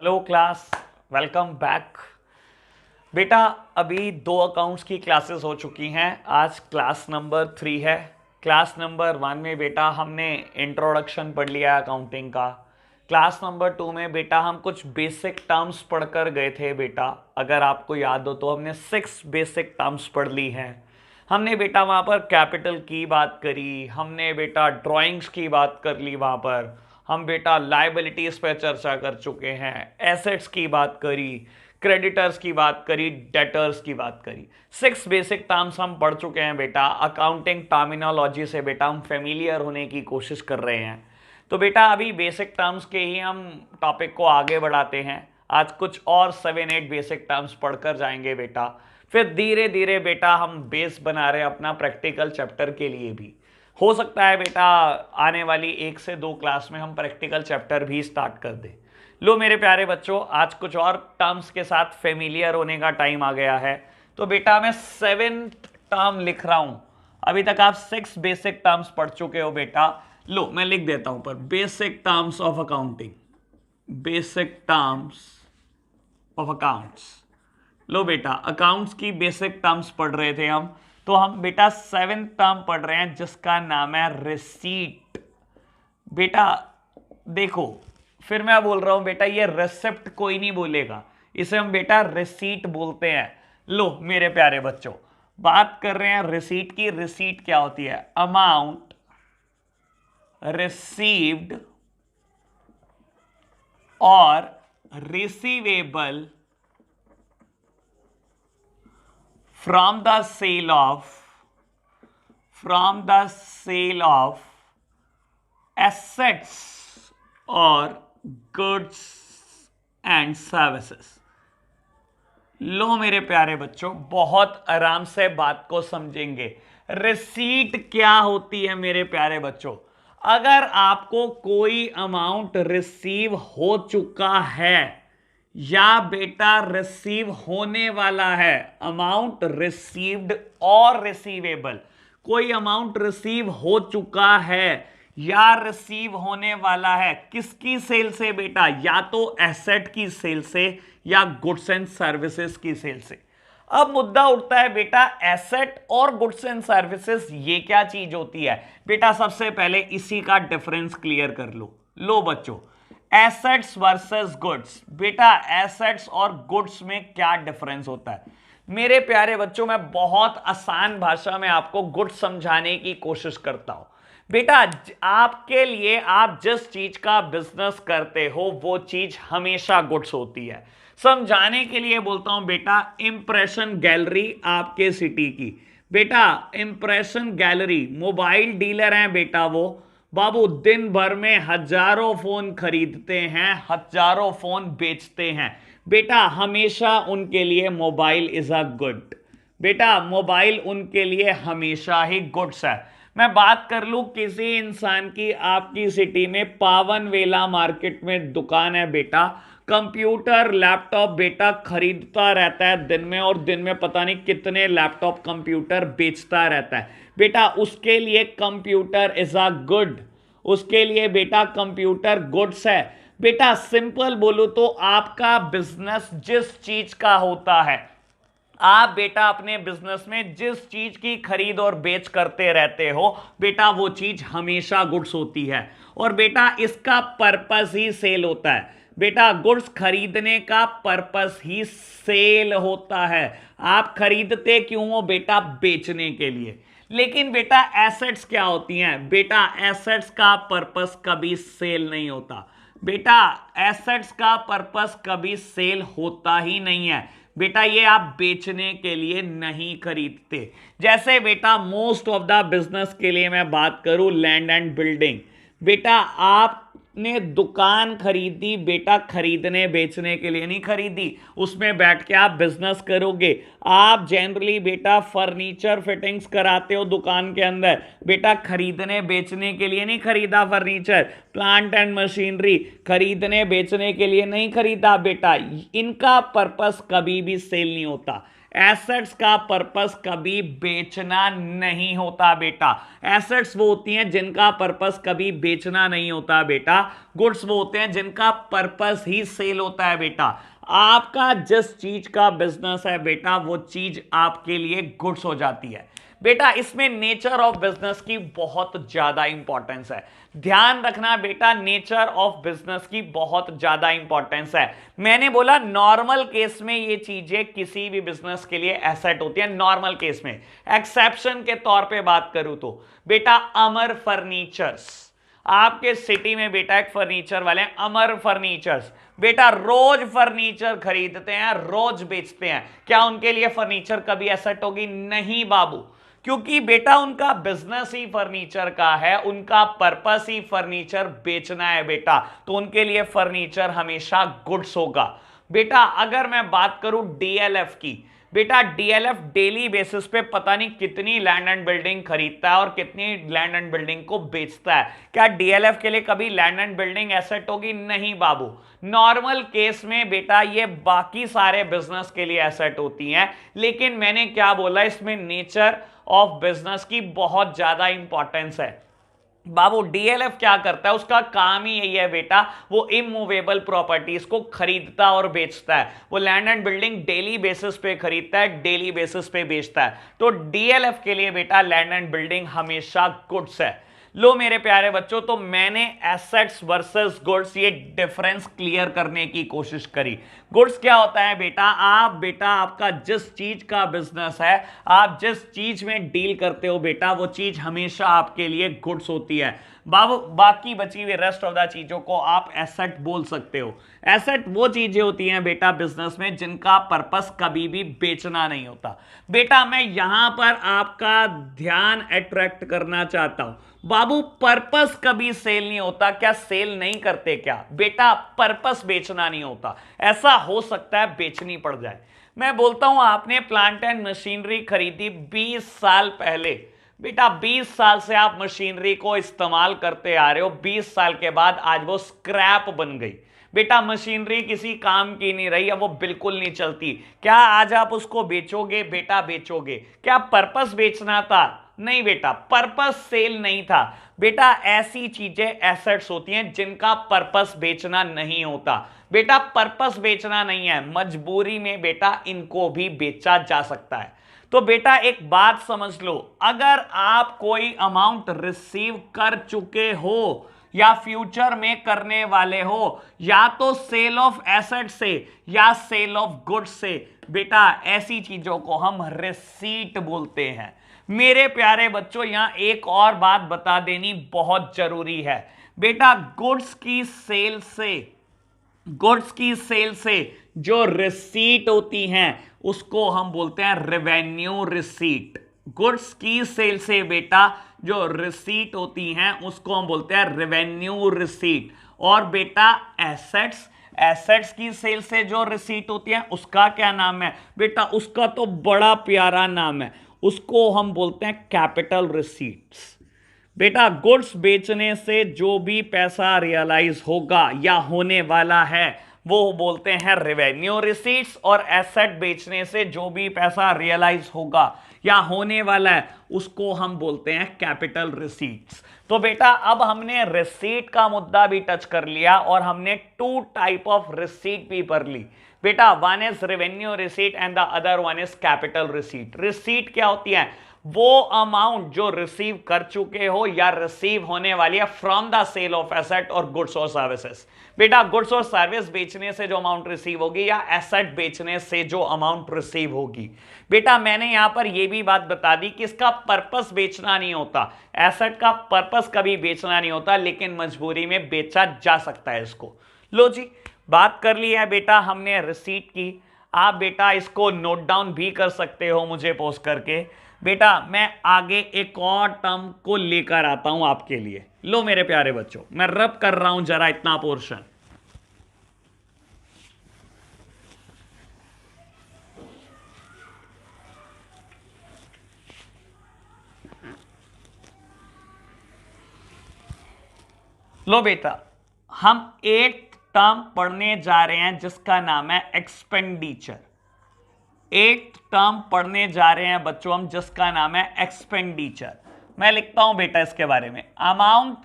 Hello class, welcome back. बेटा अभी 2 accounts की क्लासेस हो चुकी हैं। आज क्लास नंबर 3 है। क्लास नंबर 1 में बेटा हमने इंट्रोडक्शन पढ़ लिया अकाउंटिंग का। क्लास नंबर 2 में बेटा हम कुछ बेसिक टर्म्स पढ़कर गए थे। बेटा अगर आपको याद हो तो हमने 6 बेसिक टर्म्स पढ़ ली हैं। हमने बेटा वहाँ पर कैपिटल की बात करी, हमने बेटा ड्राइंग्स की बात कर ली, वहाँ पर हम बेटा लाइबिलिटीज पे चर्चा कर चुके हैं, एसेट्स की बात करी, क्रेडिटर्स की बात करी, डेटर्स की बात करी। 6 बेसिक टर्म्स हम पढ़ चुके हैं बेटा। अकाउंटिंग टर्मिनोलॉजी से बेटा हम फेमिलियर होने की कोशिश कर रहे हैं। तो बेटा अभी बेसिक टर्म्स के ही हम टॉपिक को आगे बढ़ाते हैं। आज कुछ और 7-8 बेसिक टर्म्स पढ़कर जाएंगे बेटा। फिर धीरे धीरे बेटा हम बेस बना रहे हैं अपना प्रैक्टिकल चैप्टर के लिए भी। हो सकता है बेटा आने वाली 1 से 2 क्लास में हम प्रैक्टिकल चैप्टर भी स्टार्ट कर दें। लो मेरे प्यारे बच्चों, आज कुछ और टर्म्स के साथ फेमिलियर होने का टाइम आ गया है। तो बेटा मैं 7th टर्म लिख रहा हूं। अभी तक आप 6 बेसिक टर्म्स पढ़ चुके हो बेटा। लो मैं लिख देता हूं पर basic terms of accounting, basic terms of accounts. लो बेटा अकाउंट्स की बेसिक टर्म्स पढ़ रहे थे हम, तो हम बेटा 7th टर्म पढ़ रहे हैं जिसका नाम है रिसीट। बेटा देखो, फिर मैं बोल रहा हूं बेटा ये रेसिप्ट कोई नहीं बोलेगा, इसे हम बेटा रिसीट बोलते हैं। लो मेरे प्यारे बच्चों, बात कर रहे हैं रिसीट की। रिसीट क्या होती है? अमाउंट रिसीव्ड और receivable from the sale of assets or goods and services। लो मेरे प्यारे बच्चों, बहुत आराम से बात को समझेंगे। रिसीट क्या होती है मेरे प्यारे बच्चों? अगर आपको कोई अमाउंट रिसीव हो चुका है या बेटा रिसीव होने वाला है, अमाउंट रिसीव्ड और रिसीवेबल, कोई अमाउंट रिसीव हो चुका है या रिसीव होने वाला है, किसकी सेल से बेटा? या तो एसेट की सेल से या गुड्स एंड सर्विसेज की सेल से। अब मुद्दा उठता है बेटा एसेट और गुड्स एंड सर्विसेज ये क्या चीज होती है? बेटा सबसे पहले इसी का डिफरेंस क्लियर कर लो। लो बच्चों, एसेट्स वर्सेस गुड्स। बेटा एसेट्स और गुड्स में क्या डिफरेंस होता है? मेरे प्यारे बच्चों, मैं बहुत आसान भाषा में आपको गुड्स समझाने की कोशिश करता हूं। बेटा आपके लिए आप जिस चीज का बिजनेस करते हो वो चीज हमेशा गुड्स होती है। समझाने के लिए बोलता हूं बेटा, इंप्रेशन गैलरी आपके सिटी की, बेटा इंप्रेशन गैलरी मोबाइल डीलर हैं बेटा। वो बाबू दिन भर में हजारों फोन खरीदते हैं, हजारों फोन बेचते हैं। बेटा हमेशा उनके लिए मोबाइल इज अ गुड। बेटा मोबाइल उनके लिए हमेशा ही गुड्स है। मैं बात कर लूं किसी इंसान की, आपकी सिटी में पावन वेला मार्केट में दुकान है बेटा, कंप्यूटर लैपटॉप बेटा खरीदता रहता है दिन में, और दिन में पता नहीं कितने लैपटॉप कंप्यूटर बेचता रहता है। बेटा उसके लिए कंप्यूटर इज अ गुड, उसके लिए बेटा कंप्यूटर गुड्स है। बेटा सिंपल बोलो तो आपका बिजनेस जिस चीज का होता है, आप बेटा अपने बिजनेस में जिस चीज की खरीद और बेच करते रहते हो बेटा वो चीज हमेशा गुड्स होती है। और बेटा इसका पर्पस ही सेल होता है। बेटा गुड्स खरीदने का पर्पस ही सेल होता है। आप खरीदते क्यों हो बेटा? बेचने के लिए। लेकिन बेटा एसेट्स क्या होती हैं? बेटा एसेट्स का पर्पस कभी सेल नहीं होता। बेटा एसेट्स का पर्पस कभी सेल होता ही नहीं है। बेटा ये आप बेचने के लिए नहीं खरीदते। जैसे बेटा मोस्ट ऑफ द बिजनेस के लिए मैं बात करूं, लैंड एंड बिल्डिंग, बेटा आपने दुकान खरीदी बेटा खरीदने बेचने के लिए नहीं खरीदी, उसमें बैठ के आप बिजनेस करोगे। आप जनरली बेटा फर्नीचर फिटिंग्स कराते हो दुकान के अंदर, बेटा खरीदने बेचने के लिए नहीं खरीदा फर्नीचर। प्लांट एंड मशीनरी खरीदने बेचने के लिए नहीं खरीदा बेटा। इनका पर्पस कभी भी सेल नहीं होता। एसेट्स का पर्पस कभी बेचना नहीं होता बेटा। एसेट्स वो होती हैं जिनका पर्पस कभी बेचना नहीं होता बेटा। गुड्स वो होते हैं जिनका पर्पस ही सेल होता है बेटा। आपका जिस चीज का बिजनेस है बेटा वो चीज आपके लिए गुड्स हो जाती है बेटा। इसमें नेचर ऑफ बिजनेस की बहुत ज्यादा इंपॉर्टेंस है। ध्यान रखना बेटा, नेचर ऑफ बिजनेस की बहुत ज्यादा इंपॉर्टेंस है। मैंने बोला नॉर्मल केस में ये चीजें किसी भी बिजनेस के लिए एसेट होती है नॉर्मल केस में। एक्सेप्शन के तौर पे बात करूं तो बेटा अमर फर्नीचर्स, आपके सिटी में बेटा एक फर्नीचर वाले हैं अमर फर्नीचर्स, बेटा रोज फर्नीचर खरीदते हैं रोज बेचते हैं, क्या उनके लिए फर्नीचर कभी एसेट होगी? नहीं बाबू, क्योंकि बेटा उनका बिजनेस ही फर्नीचर का है, उनका पर्पस ही फर्नीचर बेचना है बेटा, तो उनके लिए फर्नीचर हमेशा गुड्स होगा बेटा। अगर मैं बात करूं डीएलएफ की, बेटा डीएलएफ डेली बेसिस पे पता नहीं कितनी लैंड एंड बिल्डिंग खरीदता है और कितनी लैंड एंड बिल्डिंग को बेचता है, क्या डीएलएफ के लिए कभी लैंड एंड बिल्डिंग एसेट होगी? नहीं बाबू। नॉर्मल केस में बेटा ये बाकी सारे बिजनेस के लिए एसेट होती हैं, लेकिन मैंने क्या बोला, इसमें नेचर ऑफ बिजनेस की बहुत ज्यादा इंपॉर्टेंस है बाबू। डीएलएफ क्या करता है, उसका काम ही यही है बेटा, वो इमूवेबल प्रॉपर्टीज को खरीदता और बेचता है। वो land and building daily basis पे खरीदता है, डेली बेसिस पे बेचता है। तो डीएलएफ के लिए बेटा लैंड एंड बिल्डिंग हमेशा गुड्स है। लो मेरे प्यारे बच्चों, तो मैंने एसेट्स वर्सेस गुड्स ये डिफरेंस क्लियर करने की कोशिश करी। गुड्स क्या होता है बेटा, आपका जिस चीज का बिजनेस है, आप जिस चीज में डील करते हो बेटा, वो चीज हमेशा आपके लिए गुड्स होती है बाबू। बाकी बची हुई रेस्ट ऑफ द चीजों को आप एसेट बोल सकते हो। एसेट वो चीजें होती हैं बेटा बिजनेस में जिनका पर्पस कभी भी बेचना नहीं होता बेटा। मैं यहां पर आपका ध्यान अट्रैक्ट करना चाहता हूं बाबू, पर्पस कभी सेल नहीं होता। क्या सेल नहीं करते क्या बेटा? पर्पस बेचना नहीं होता। ऐसा हो सकता है बेचनी पड़ जाए। मैं बोलता हूं आपने प्लांट एंड मशीनरी खरीदी 20 साल पहले बेटा, 20 साल से आप मशीनरी को इस्तेमाल करते आ रहे हो, 20 साल के बाद आज वो स्क्रैप बन गई बेटा, मशीनरी किसी काम की नहीं रही, अब वो बिल्कुल नहीं चलती। क्या आज आप उसको बेचोगे बेटा? बेचोगे। क्या पर्पस बेचना था? नहीं बेटा, पर्पस सेल नहीं था बेटा। ऐसी चीजें एसेट्स होती हैं जिनका पर्पस बेचना नहीं होता बेटा। पर्पस बेचना नहीं है, मजबूरी में बेटा इनको भी बेचा जा सकता है। तो बेटा एक बात समझ लो, अगर आप कोई अमाउंट रिसीव कर चुके हो या फ्यूचर में करने वाले हो, या तो सेल ऑफ एसेट से या सेल ऑफ गुड्स से बेटा, ऐसी चीजों को हम रिसीट बोलते हैं। मेरे प्यारे बच्चों, यहां एक और बात बता देनी बहुत जरूरी है बेटा। गुड्स की सेल से जो रिसीट होती हैं उसको हम बोलते हैं रेवेन्यू रिसीट। गुड्स की सेल से बेटा जो रिसीट होती हैं उसको हम बोलते हैं रेवेन्यू रिसीट। और बेटा एसेट्स की सेल से जो रिसीट होती है उसका क्या नाम है बेटा? उसका तो बड़ा प्यारा नाम है, उसको हम बोलते हैं कैपिटल रिसीट्स बेटा। गुड्स बेचने से जो भी पैसा रियलाइज होगा या होने वाला है वो बोलते हैं रेवेन्यू रिसीट्स, और एसेट बेचने से जो भी पैसा रियलाइज होगा या होने वाला है उसको हम बोलते हैं कैपिटल रिसीट्स। तो बेटा अब हमने रिसीट का मुद्दा भी टच कर लिया और हमने 2 टाइप ऑफ रिसीट भी पढ़ ली बेटा। One is revenue receipt and the other one is capital receipt. Receipt क्या होती है? वो अमाउंट जो रिसीव कर चुके हो या रिसीव होने वाली है from the sale of asset और गुड्स और सर्विसेज बेटा। गुड्स और सर्विस बेचने से जो अमाउंट रिसीव होगी या एसेट बेचने से जो अमाउंट रिसीव होगी बेटा। मैंने यहां पर यह भी बात बता दी कि इसका पर्पस बेचना नहीं होता, एसेट का पर्पस कभी बेचना नहीं होता, लेकिन मजबूरी में बेचा जा सकता है इसको। लो जी, बात कर ली है बेटा हमने रिसीट की। आप बेटा इसको नोट डाउन भी कर सकते हो मुझे पोस्ट करके बेटा। मैं आगे एक और टर्म को लेकर आता हूं आपके लिए। लो मेरे प्यारे बच्चों, मैं रब कर रहा हूं जरा इतना पोर्शन। लो बेटा, हम एक टर्म पढ़ने जा रहे हैं जिसका नाम है एक्सपेंडिचर। एक टर्म पढ़ने जा रहे हैं बच्चों हम, जिसका नाम है एक्सपेंडिचर। मैं लिखता हूं बेटा इसके बारे में, अमाउंट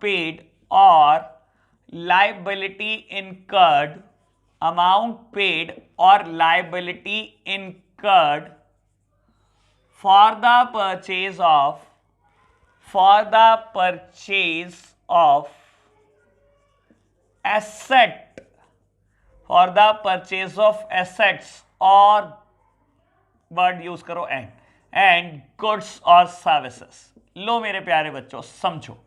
पेड और लाइबिलिटी इनकर्ड, अमाउंट पेड और liability incurred for the purchase of asset, for the purchase of assets और वर्ड यूज करो एंड गुड्स और सर्विसेज। लो मेरे प्यारे बच्चों समझो,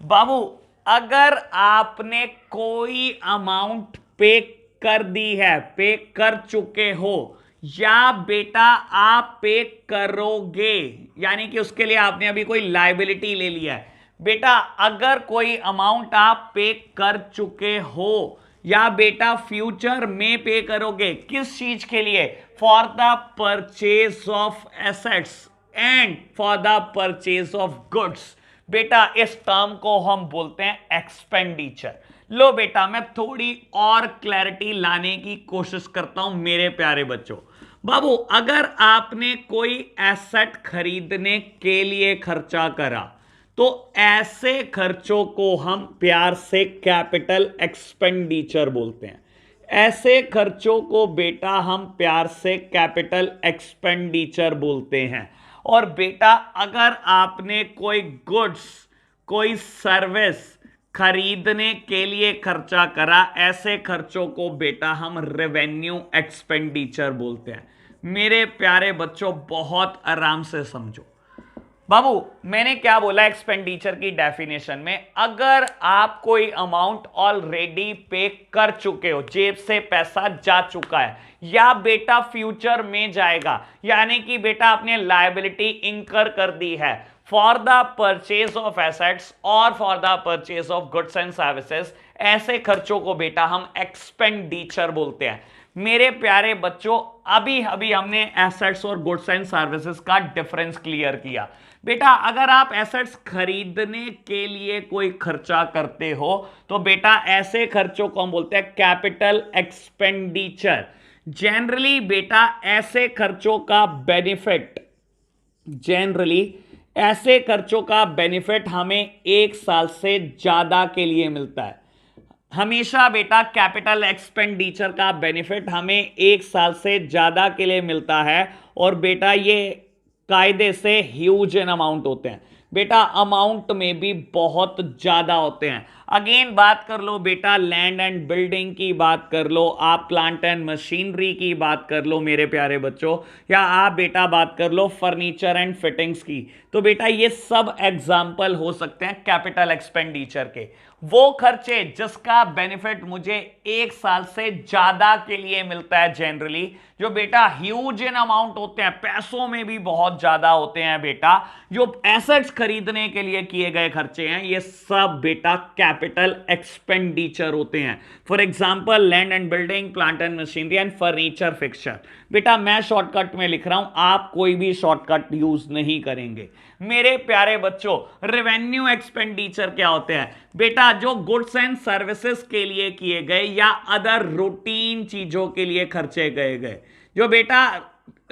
बाबू अगर आपने कोई अमाउंट पे कर दी है, पे कर चुके हो, या बेटा आप पे करोगे, यानी कि उसके लिए आपने अभी कोई लायबिलिटी ले लिया है। बेटा अगर कोई अमाउंट आप पे कर चुके हो या बेटा फ्यूचर में पे करोगे, किस चीज के लिए? For the purchase of assets and for the purchase of goods, बेटा इस टर्म को हम बोलते हैं एक्सपेंडिचर। लो बेटा मैं थोड़ी और क्लैरिटी लाने की कोशिश करता हूं मेरे प्यारे बच्चों। बाबू अगर आपने कोई एसेट खरीदने के लिए खर्चा करा तो ऐसे खर्चों को हम प्यार से कैपिटल एक्सपेंडिचर बोलते हैं। ऐसे खर्चों को बेटा हम प्यार से कैपिटल एक्सपेंडिचर बोलते हैं। और बेटा अगर आपने कोई गुड्स, कोई सर्विस खरीदने के लिए खर्चा करा, ऐसे खर्चों को बेटा हम रेवेन्यू एक्सपेंडिचर बोलते हैं। मेरे प्यारे बच्चों बहुत आराम से समझो। बाबू मैंने क्या बोला एक्सपेंडिचर की डेफिनेशन में? अगर आप कोई अमाउंट ऑलरेडी पे कर चुके हो, जेब से पैसा जा चुका है या बेटा फ्यूचर में जाएगा, यानी कि बेटा आपने लायबिलिटी इंकर कर दी है for the purchase of assets और for the purchase of goods and services, ऐसे खर्चों को बेटा हम एक्सपेंडिचर बोलते हैं। मेरे प्यारे बच्चों अभी अभी हमने एसेट्स और गुड्स एंड सर्विसेज का डिफरेंस क्लियर किया। बेटा अगर आप एसेट्स खरीदने के लिए कोई खर्चा करते हो तो बेटा ऐसे खर्चों को हम बोलते हैं कैपिटल एक्सपेंडिचर। जनरली बेटा ऐसे खर्चों का बेनिफिट हमें 1 साल से ज्यादा के लिए मिलता है। हमेशा बेटा कैपिटल एक्सपेंडिचर का बेनिफिट हमें 1 साल से ज्यादा के लिए मिलता है और बेटा ये कायदे से ह्यूज इन अमाउंट होते हैं। बेटा अमाउंट में भी बहुत ज्यादा होते हैं। अगेन बात कर लो बेटा लैंड एंड बिल्डिंग की बात कर लो, आप प्लांट एंड मशीनरी की बात कर लो मेरे प्यारे बच्चों, या आप बेटा बात कर लो फर्नीचर एंड फिटिंग्स की, तो बेटा ये सब एग्जाम्पल हो सकते हैं कैपिटल एक्सपेंडिचर के। वो खर्चे जिसका बेनिफिट मुझे 1 साल से ज्यादा के लिए मिलता है जनरली, जो बेटा ह्यूज इन अमाउंट होते हैं, पैसों में भी बहुत ज्यादा होते हैं बेटा, जो एसेट्स खरीदने के लिए किए गए खर्चे हैं, ये सब बेटा कैपिटल एक्सपेंडिचर होते हैं। For example land and building, plant and machinery and furniture fixture. बेटा मैं शॉर्टकट में लिख रहा हूं, आप कोई भी शॉर्टकट यूज नहीं करेंगे। मेरे प्यारे बच्चों रेवेन्यू एक्सपेंडिचर क्या होते हैं? बेटा जो गुड्स एंड सर्विसेज के लिए किए गए या अदर रूटीन चीजों के लिए खर्चे गए, जो बेटा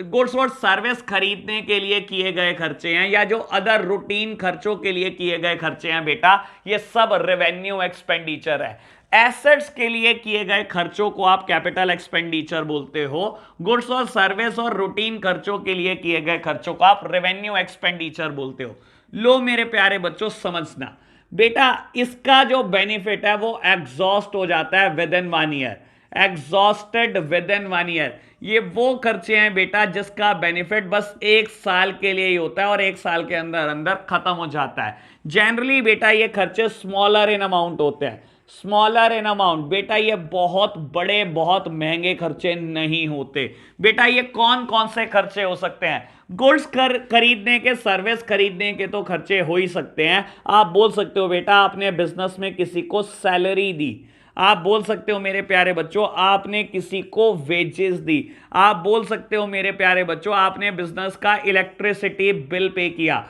गुड्स और सर्विस खरीदने के लिए किए गए खर्चे हैं या जो अदर रूटीन खर्चों के लिए किए गए खर्चे हैं बेटा, ये सब रेवेन्यू एक्सपेंडिचर है। एसेट्स के लिए किए गए खर्चों को आप कैपिटल एक्सपेंडिचर बोलते हो, गुड्स और सर्विस और रूटीन खर्चों के लिए किए गए खर्चों को आप रेवेन्यू एक्सपेंडिचर बोलते हो। लो मेरे प्यारे बच्चों समझना, बेटा इसका जो बेनिफिट है वो एग्जॉस्ट हो जाता है with in 1 year, exhausted with in 1 year. ये वो खर्चे हैं बेटा जिसका बेनिफिट बस 1 साल के लिए ही होता है और 1 साल के अंदर अंदर खत्म हो जाता है। जनरली बेटा ये खर्चे स्मॉलर इन अमाउंट होते हैं, स्मॉलर इन अमाउंट। बेटा ये बहुत बड़े बहुत महंगे खर्चे नहीं होते। बेटा ये कौन कौन से खर्चे हो सकते हैं? गुड्स खरीदने के, सर्विस खरीदने के तो खर्चे हो ही सकते हैं। आप बोल सकते हो बेटा आपने बिजनेस में किसी को सैलरी दी, आप बोल सकते हो मेरे प्यारे बच्चों आपने किसी को वेजेस दी, आप बोल सकते हो मेरे प्यारे बच्चों आपने बिजनेस का इलेक्ट्रिसिटी बिल पे किया।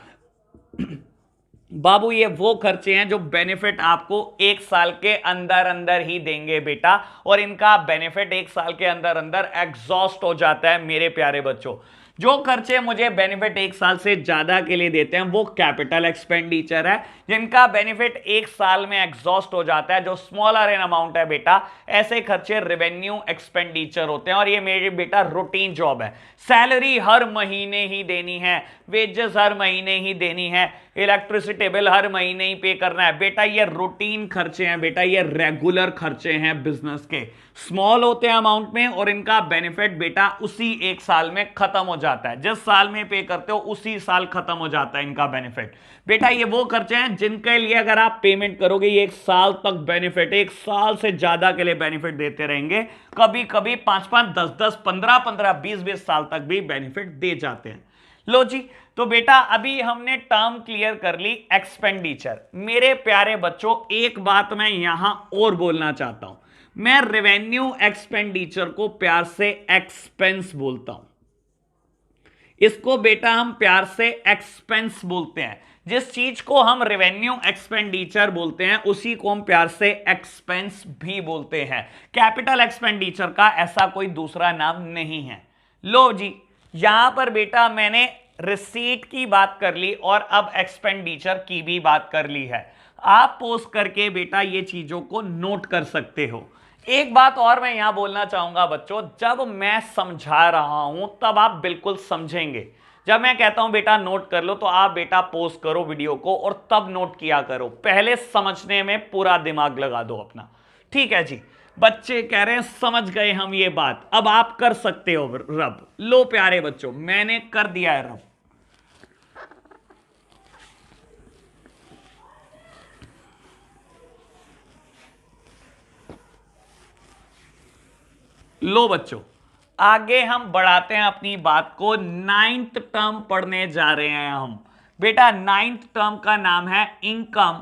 बाबू ये वो खर्चे हैं जो बेनिफिट आपको एक साल के अंदर अंदर ही देंगे बेटा, और इनका बेनिफिट एक साल के अंदर अंदर एग्जॉस्ट हो जाता है मेरे प्यारे बच्चों। जो खर्चे मुझे बेनिफिट एक साल से ज्यादा के लिए देते हैं वो कैपिटल एक्सपेंडिचर है, जिनका बेनिफिट एक साल में एग्जॉस्ट हो जाता है, जो स्मॉलर इन अमाउंट है बेटा। ऐसे खर्चे रेवेन्यू एक्सपेंडिचर होते हैं, और ये मेरी बेटा रूटीन जॉब है। सैलरी हर महीने ही देनी है, वेजेस हर महीने ही देनी है, इलेक्ट्रिसिटी बिल हर महीने ही पे करना है बेटा। ये रूटीन खर्चे हैं बेटा, ये रेगुलर खर्चे हैं बिजनेस के। स्मॉल होते हैं अमाउंट में, और इनका बेनिफिट बेटा उसी एक साल में खत्म हो जाता है। जिस साल में पे करते हो उसी साल खत्म हो जाता है इनका बेनिफिट बेटा। ये वो खर्चे हैं जिनके लिए अगर आप पेमेंट करोगे ये एक साल तक बेनिफिट, एक साल से ज्यादा के लिए बेनिफिट देते रहेंगे। कभी कभी 5-5, 10-10, 15-15, 20-20 साल तक भी बेनिफिट दे जाते हैं। लो जी, तो बेटा अभी हमने टर्म क्लियर कर ली एक्सपेंडिचर। मेरे प्यारे बच्चों एक बात मैं यहां और बोलना चाहता हूं, मैं रेवेन्यू एक्सपेंडिचर को प्यार से एक्सपेंस बोलता हूं। इसको बेटा हम प्यार से एक्सपेंस बोलते हैं। जिस चीज को हम रेवेन्यू एक्सपेंडिचर बोलते हैं उसी को हम प्यार से एक्सपेंस भी बोलते हैं। कैपिटल एक्सपेंडिचर का ऐसा कोई दूसरा नाम नहीं है। लो जी, यहां पर बेटा मैंने रिसीट की बात कर ली और अब एक्सपेंडिचर की भी बात कर ली है। आप पोस्ट करके बेटा ये चीजों को नोट कर सकते हो। एक बात और मैं यहां बोलना चाहूंगा बच्चों, जब मैं समझा रहा हूं तब आप बिल्कुल समझेंगे। जब मैं कहता हूं बेटा नोट कर लो तो आप बेटा पोस्ट करो वीडियो को और तब नोट किया करो। पहले समझने में पूरा दिमाग लगा दो अपना। ठीक है जी, बच्चे कह रहे हैं समझ गए हम ये बात, अब आप कर सकते हो रब। लो प्यारे बच्चों मैंने कर दिया है रब। लो बच्चों आगे हम बढ़ाते हैं अपनी बात को। 9th टर्म पढ़ने जा रहे हैं हम बेटा। 9th टर्म का नाम है इनकम,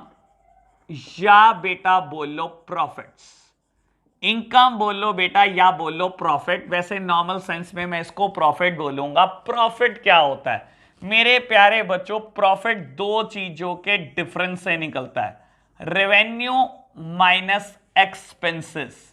या बेटा बोल लो प्रॉफिट्स। इनकम बोल लो बेटा या बोल लो प्रॉफिट। वैसे नॉर्मल सेंस में मैं इसको प्रॉफिट बोलूंगा। प्रॉफिट क्या होता है मेरे प्यारे बच्चों? प्रॉफिट दो चीजों के डिफरेंस से निकलता है, रेवेन्यू माइनस एक्सपेंसेस।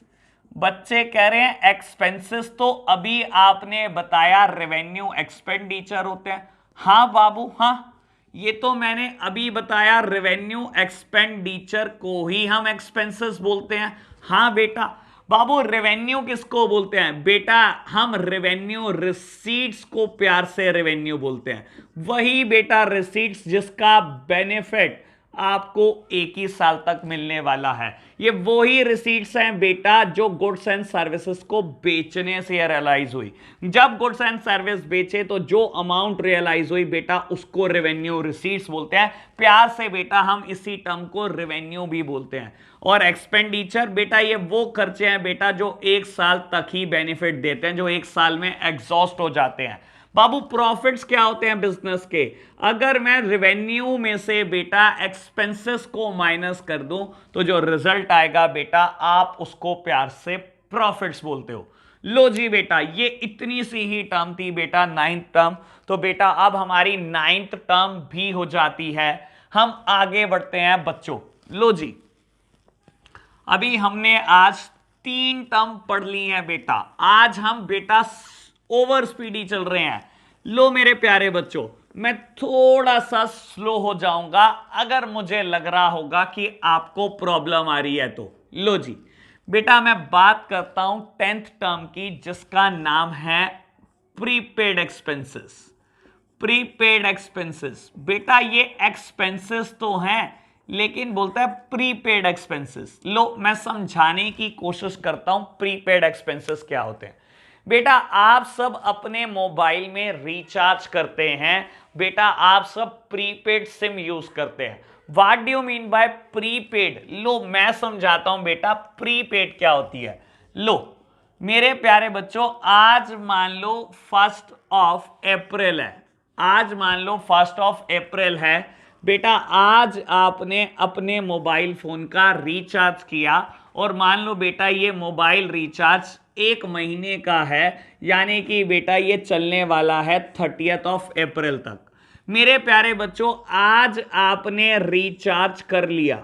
बच्चे कह रहे हैं एक्सपेंसेस तो अभी आपने बताया रेवेन्यू एक्सपेंडिचर होते हैं। हाँ बाबू हाँ, ये तो मैंने अभी बताया, रेवेन्यू एक्सपेंडिचर को ही हम एक्सपेंसेस बोलते हैं। हाँ बेटा। बाबू रेवेन्यू किसको बोलते हैं बेटा? हम रेवेन्यू रिसीट्स को प्यार से रेवेन्यू बोलते हैं। वही बेटा रिसीट्स जिसका बेनिफिट आपको एक ही साल तक मिलने वाला है। ये वही रिसीट्स हैं बेटा जो गुड्स एंड सर्विसेज को बेचने से रियलाइज हुई। जब गुड्स एंड सर्विस बेचे तो जो अमाउंट रियलाइज हुई बेटा उसको रेवेन्यू रिसीट्स बोलते हैं। प्यार से बेटा हम इसी टर्म को रेवेन्यू भी बोलते हैं। और एक्सपेंडिचर बेटा ये वो खर्चे हैं बेटा जो एक साल तक ही बेनिफिट देते हैं, जो एक साल में एग्जॉस्ट हो जाते हैं। बाबू प्रॉफिट्स क्या होते हैं बिजनेस के? अगर मैं रेवेन्यू में से बेटा एक्सपेंसेस को माइनस कर दूं तो जो रिजल्ट आएगा बेटा आप उसको प्यार से प्रॉफिट्स बोलते हो। लो जी बेटा, ये इतनी सी ही टर्म थी बेटा 9th टर्म। तो बेटा अब हमारी 9th टर्म भी हो जाती है। हम आगे बढ़ते हैं बच्चों। लो जी, अभी हमने आज 3 टर्म पढ़ ली हैं बेटा। आज हम बेटा ओवर स्पीडी चल रहे हैं। लो मेरे प्यारे बच्चों, मैं थोड़ा सा स्लो हो जाऊंगा अगर मुझे लग रहा होगा कि आपको प्रॉब्लम आ रही है तो। लो जी बेटा, मैं बात करता हूं 10th टर्म की जिसका नाम है प्रीपेड एक्सपेंसेस। प्रीपेड एक्सपेंसेस बेटा ये एक्सपेंसेस तो हैं लेकिन बोलता है प्रीपेड एक्सपेंसेस। लो मैं समझाने की कोशिश करता हूं प्रीपेड एक्सपेंसेस क्या होते हैं। बेटा आप सब अपने मोबाइल में रिचार्ज करते हैं बेटा, आप सब प्रीपेड सिम यूज करते हैं। What do you mean by prepaid? लो मैं समझाता हूं बेटा प्रीपेड क्या होती है। लो मेरे प्यारे बच्चों, आज मान लो 1 अप्रैल है। आज मान लो 1 अप्रैल है बेटा। आज आपने अपने मोबाइल फोन का रिचार्ज किया और मान लो बेटा ये मोबाइल रिचार्ज 1 महीने का है, यानी कि बेटा ये चलने वाला है 30th अप्रैल तक। मेरे प्यारे बच्चों, आज आपने रिचार्ज कर लिया,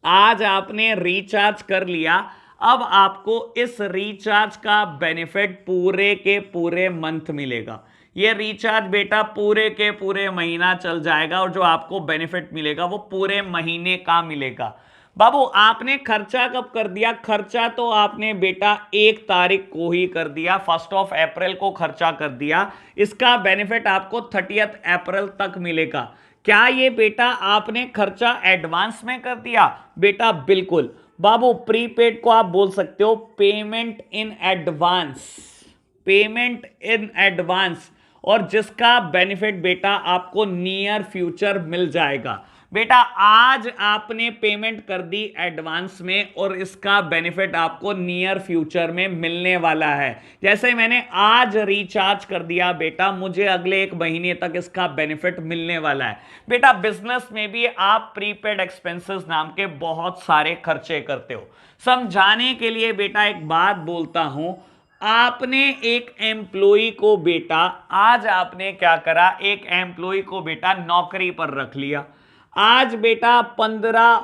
आज आपने रिचार्ज कर लिया, अब आपको इस रिचार्ज का बेनिफिट पूरे के पूरे मंथ मिलेगा। ये रिचार्ज बेटा पूरे के पूरे महीना चल जाएगा और जो आपको बेनिफिट मिलेगा वो पूरे महीने का मिलेगा। बाबू आपने खर्चा कब कर दिया? खर्चा तो आपने बेटा 1 तारीख को ही कर दिया, 1 अप्रैल को खर्चा कर दिया। इसका बेनिफिट आपको 30 अप्रैल तक मिलेगा। क्या ये बेटा आपने खर्चा एडवांस में कर दिया? बेटा बिल्कुल बाबू, प्रीपेड को आप बोल सकते हो payment in advance, payment in advance, और जिसका बेनिफिट बेटा आपको नियर फ्यूचर मिल जाएगा। बेटा आज आपने पेमेंट कर दी एडवांस में और इसका बेनिफिट आपको नियर फ्यूचर में मिलने वाला है। जैसे मैंने आज रिचार्ज कर दिया बेटा, मुझे अगले 1 महीने तक इसका बेनिफिट मिलने वाला है। बेटा बिजनेस में भी आप प्रीपेड एक्सपेंसेस नाम के बहुत सारे खर्चे करते हो। समझाने के लिए बेटा एक बात बोलता हूं, आपने एक एम्प्लॉय को बेटा, आज आपने क्या करा, एक एम्प्लॉय को बेटा नौकरी पर रख लिया। आज बेटा 15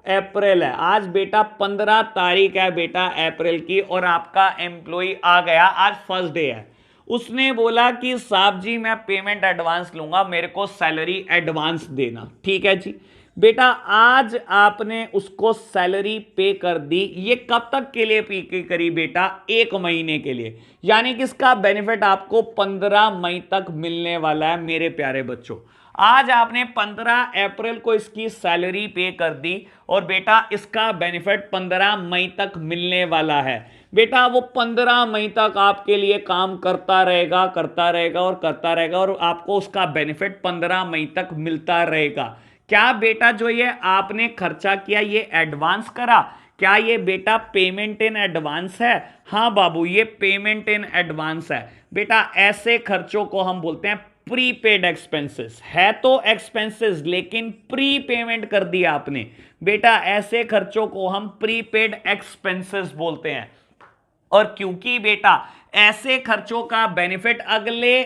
अप्रैल है, आज बेटा 15 तारीख है बेटा अप्रैल की, और आपका एम्प्लॉय आ गया, आज फर्स्ट डे है। उसने बोला कि साहब जी मैं पेमेंट एडवांस लूंगा, मेरे को सैलरी एडवांस देना। ठीक है जी बेटा, आज आपने उसको सैलरी पे कर दी। ये कब तक के लिए पे करी बेटा? 1 महीने के लिए, यानी कि इसका बेनिफिट आपको 15 मई तक मिलने वाला है। मेरे प्यारे बच्चों, आज आपने 15 अप्रैल को इसकी सैलरी पे कर दी और बेटा इसका बेनिफिट 15 मई तक मिलने वाला है। बेटा वो 15 मई तक आपके लिए काम करता रहेगा, करता रहेगा और करता रहेगा, और आपको उसका बेनिफिट 15 मई तक मिलता रहेगा। क्या बेटा जो ये आपने खर्चा किया ये एडवांस करा? क्या ये बेटा पेमेंट इन एडवांस है? हाँ बाबू, ये पेमेंट इन एडवांस है। बेटा ऐसे खर्चों को हम बोलते हैं प्रीपेड एक्सपेंसेस। है तो एक्सपेंसेस लेकिन प्री पेमेंट कर दिया आपने। बेटा ऐसे खर्चों को हम प्रीपेड एक्सपेंसेस बोलते हैं। और क्योंकि बेटा ऐसे खर्चों का बेनिफिट अगले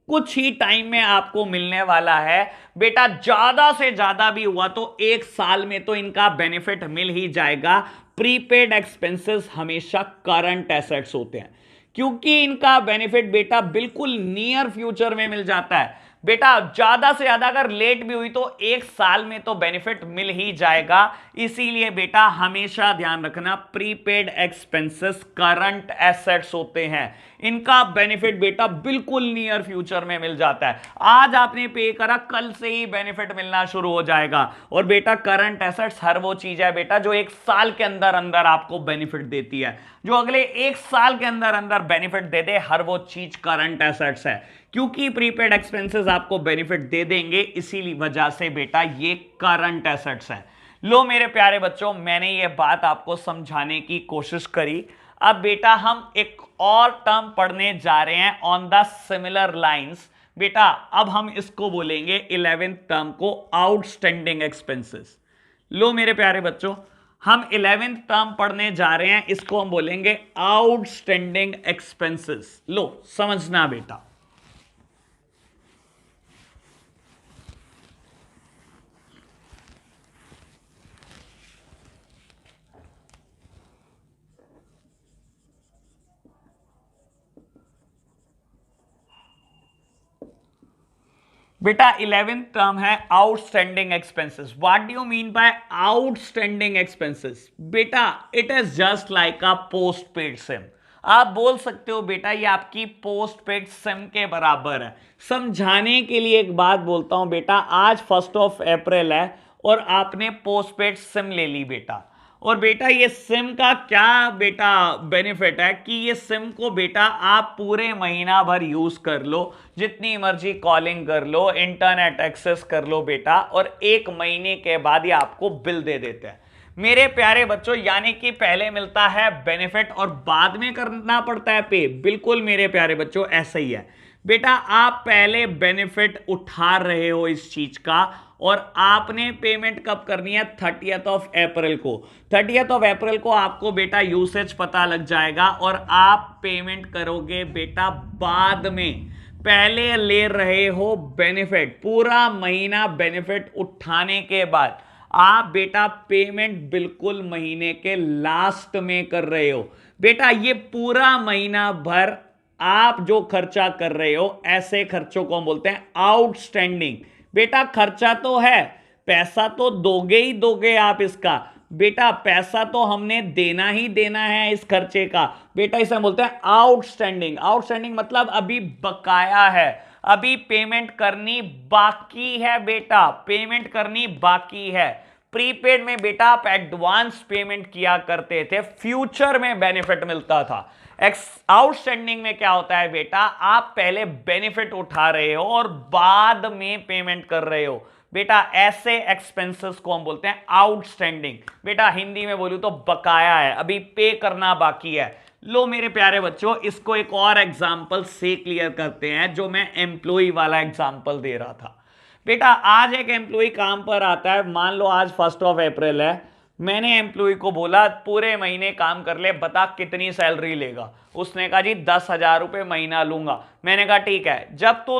कुछ ही टाइम में आपको मिलने वाला है, बेटा ज्यादा से ज्यादा भी हुआ तो 1 साल में तो इनका बेनिफिट मिल ही जाएगा। प्रीपेड एक्सपेंसेस हमेशा करंट एसेट्स होते हैं, क्योंकि इनका बेनिफिट बेटा बिल्कुल नियर फ्यूचर में मिल जाता है। बेटा ज्यादा से ज्यादा अगर लेट भी हुई तो 1 साल में तो बेनिफिट मिल ही जाएगा। इसीलिए बेटा हमेशा ध्यान रखना, प्रीपेड एक्सपेंसेस करंट एसेट्स होते हैं, इनका बेनिफिट बेटा बिल्कुल नियर फ्यूचर में मिल जाता है। आज आपने पे करा, कल से ही बेनिफिट मिलना शुरू हो जाएगा। और बेटा करंट एसेट्स हर वो चीज है बेटा जो 1 साल के अंदर अंदर आपको बेनिफिट देती है। जो अगले 1 साल के अंदर अंदर बेनिफिट दे दे, हर वो चीज करंट एसेट्स है। क्योंकि प्रीपेड एक्सपेंसेस आपको बेनिफिट दे देंगे, इसी वजह से बेटा ये करंट एसेट्स है। लो मेरे प्यारे बच्चों, मैंने ये बात आपको समझाने की कोशिश करी। अब बेटा हम एक और टर्म पढ़ने जा रहे हैं ऑन द सिमिलर लाइंस। बेटा अब हम इसको बोलेंगे 11th टर्म को आउटस्टैंडिंग एक्सपेंसेस। लो मेरे प्यारे बच्चों, हम 11th टर्म पढ़ने जा रहे हैं, इसको हम बोलेंगे आउटस्टैंडिंग एक्सपेंसेस। लो समझना बेटा, बेटा 11th टर्म है outstanding expenses. What do you mean by outstanding expenses? बेटा it is just like a postpaid SIM. आप बोल सकते हो बेटा ये आपकी पोस्ट पेड सिम के बराबर है। समझाने के लिए एक बात बोलता हूं बेटा, आज 1 अप्रैल है और आपने पोस्ट पेड सिम ले ली बेटा। और बेटा ये सिम का क्या बेटा बेनिफिट है कि ये सिम को बेटा आप पूरे महीना भर यूज कर लो, जितनी मर्जी कॉलिंग कर लो, इंटरनेट एक्सेस कर लो बेटा, और 1 महीने के बाद ये आपको बिल दे देते हैं। मेरे प्यारे बच्चों, यानी कि पहले मिलता है बेनिफिट और बाद में करना पड़ता है पे। बिल्कुल मेरे प्यारे बच्चों ऐसा ही है बेटा, आप पहले बेनिफिट उठा रहे हो इस चीज का, और आपने पेमेंट कब करनी है? 30th अप्रैल को। 30th अप्रैल को आपको बेटा यूसेज पता लग जाएगा और आप पेमेंट करोगे बेटा बाद में। पहले ले रहे हो बेनिफिट, पूरा महीना बेनिफिट उठाने के बाद आप बेटा पेमेंट बिल्कुल महीने के लास्ट में कर रहे हो। बेटा ये पूरा महीना भर आप जो खर्चा कर रहे हो, ऐसे खर्चों को हम बोलते हैं आउटस्टैंडिंग। बेटा खर्चा तो है, पैसा तो दोगे ही दोगे आप इसका, बेटा पैसा तो हमने देना ही देना है इस खर्चे का। बेटा इसे बोलते हैं आउटस्टैंडिंग। आउटस्टैंडिंग मतलब अभी बकाया है, अभी पेमेंट करनी बाकी है बेटा, पेमेंट करनी बाकी है। प्रीपेड में बेटा आप एडवांस पेमेंट किया करते थे, फ्यूचर में बेनिफिट मिलता था। आउटस्टैंडिंग में क्या होता है बेटा, आप पहले बेनिफिट उठा रहे हो और बाद में पेमेंट कर रहे हो। बेटा ऐसे एक्सपेंसेस को हम बोलते हैं आउटस्टैंडिंग। बेटा हिंदी में बोलूं तो बकाया है, अभी पे करना बाकी है। लो मेरे प्यारे बच्चों, इसको एक और एग्जांपल से क्लियर करते हैं, जो मैं एम्प्लॉय वाला एग्जांपल दे रहा था। बेटा आज एक एम्प्लॉय काम पर आता है, मान लो आज 1 अप्रैल है, मैंने एम्प्लॉय को बोला पूरे महीने काम कर ले, बता कितनी सैलरी लेगा। उसने कहा जी 10,000 रुपये महीना लूंगा। मैंने कहा ठीक है, जब तू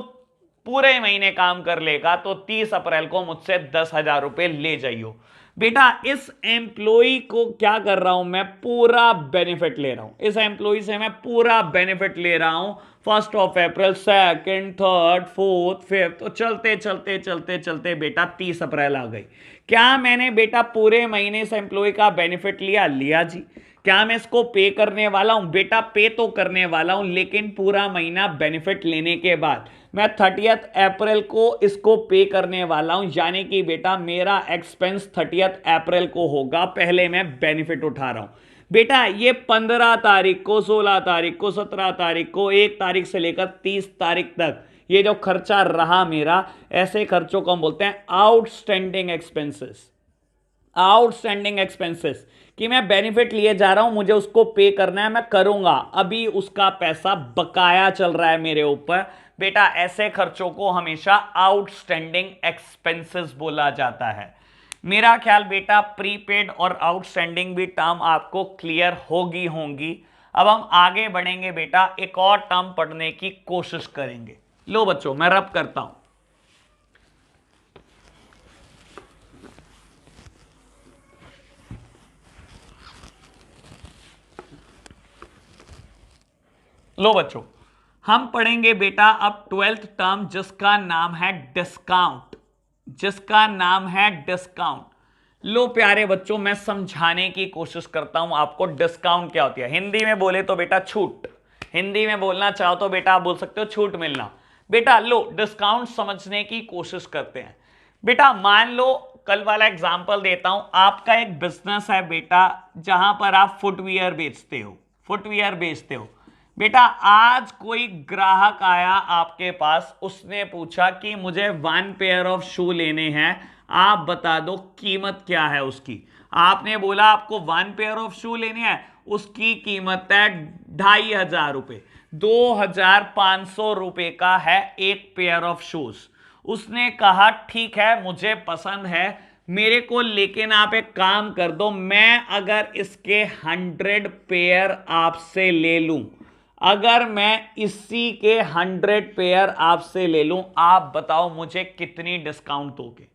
पूरे महीने काम कर लेगा तो 30 अप्रैल को मुझसे 10,000 रुपये ले जाइयो। बेटा इस एम्प्लॉय को क्या कर रहा हूं मैं, पूरा बेनिफिट ले रहा हूं, इस एम्प्लॉय से मैं पूरा बेनिफिट ले रहा हूं। 1 अप्रैल, 2nd, 3rd, 4th, 5th, तो चलते चलते चलते चलते बेटा 30 अप्रैल आ गई। क्या मैंने बेटा पूरे महीने से एम्प्लॉय का बेनिफिट लिया जी। क्या मैं इसको पे करने वाला हूं, बेटा पे तो करने वाला हूं, लेकिन पूरा महीना बेनिफिट लेने के बाद मैं 30 अप्रैल को इसको पे करने वाला हूं, यानी कि बेटा मेरा एक्सपेंस 30 अप्रैल को होगा, पहले मैं बेनिफिट उठा रहा हूं। बेटा ये 15 तारीख को, 16 तारीख को, 17 तारीख को, 1 तारीख से लेकर 30 तारीख तक ये जो खर्चा रहा मेरा, ऐसे खर्चों को हम बोलते हैं आउटस्टैंडिंग एक्सपेंसेस। आउटस्टैंडिंग एक्सपेंसेस कि मैं बेनिफिट लिए जा रहा हूं, मुझे उसको पे करना है, मैं करूंगा, अभी उसका पैसा बकाया चल रहा है मेरे ऊपर। बेटा ऐसे खर्चों को हमेशा आउटस्टैंडिंग एक्सपेंसेस बोला जाता है। मेरा ख्याल बेटा प्रीपेड और आउटस्टैंडिंग भी टर्म आपको क्लियर होंगी। अब हम आगे बढ़ेंगे बेटा, एक और टर्म पढ़ने की कोशिश करेंगे। लो बच्चों मैं रब करता हूं। लो बच्चों हम पढ़ेंगे बेटा अब 12th टर्म, जिसका नाम है डिस्काउंट, जिसका नाम है डिस्काउंट। लो प्यारे बच्चों मैं समझाने की कोशिश करता हूं आपको डिस्काउंट क्या होती है। हिंदी में बोले तो बेटा छूट, हिंदी में बोलना चाहो तो बेटा आप बोल सकते हो छूट मिलना। बेटा लो डिस्काउंट समझने की कोशिश करते हैं। बेटा मान लो कल वाला एग्जाम्पल देता हूं, आपका एक बिजनेस है बेटा, जहां पर आप फुटवियर बेचते हो, फुटवियर बेचते हो। बेटा आज कोई ग्राहक आया आपके पास, उसने पूछा कि मुझे 1 पेयर ऑफ शू लेने हैं, आप बता दो कीमत क्या है उसकी। आपने बोला आपको 1 पेयर ऑफ शू लेने हैं, उसकी कीमत है 2,500 रुपये, 2,500 रुपये का है एक पेयर ऑफ शूज। उसने कहा ठीक है मुझे पसंद है मेरे को, लेकिन आप एक काम कर दो, मैं अगर इसके 100 पेयर आपसे ले लूं, अगर मैं इसी के 100 पेयर आपसे ले लूं, आप बताओ मुझे कितनी डिस्काउंट दोगे।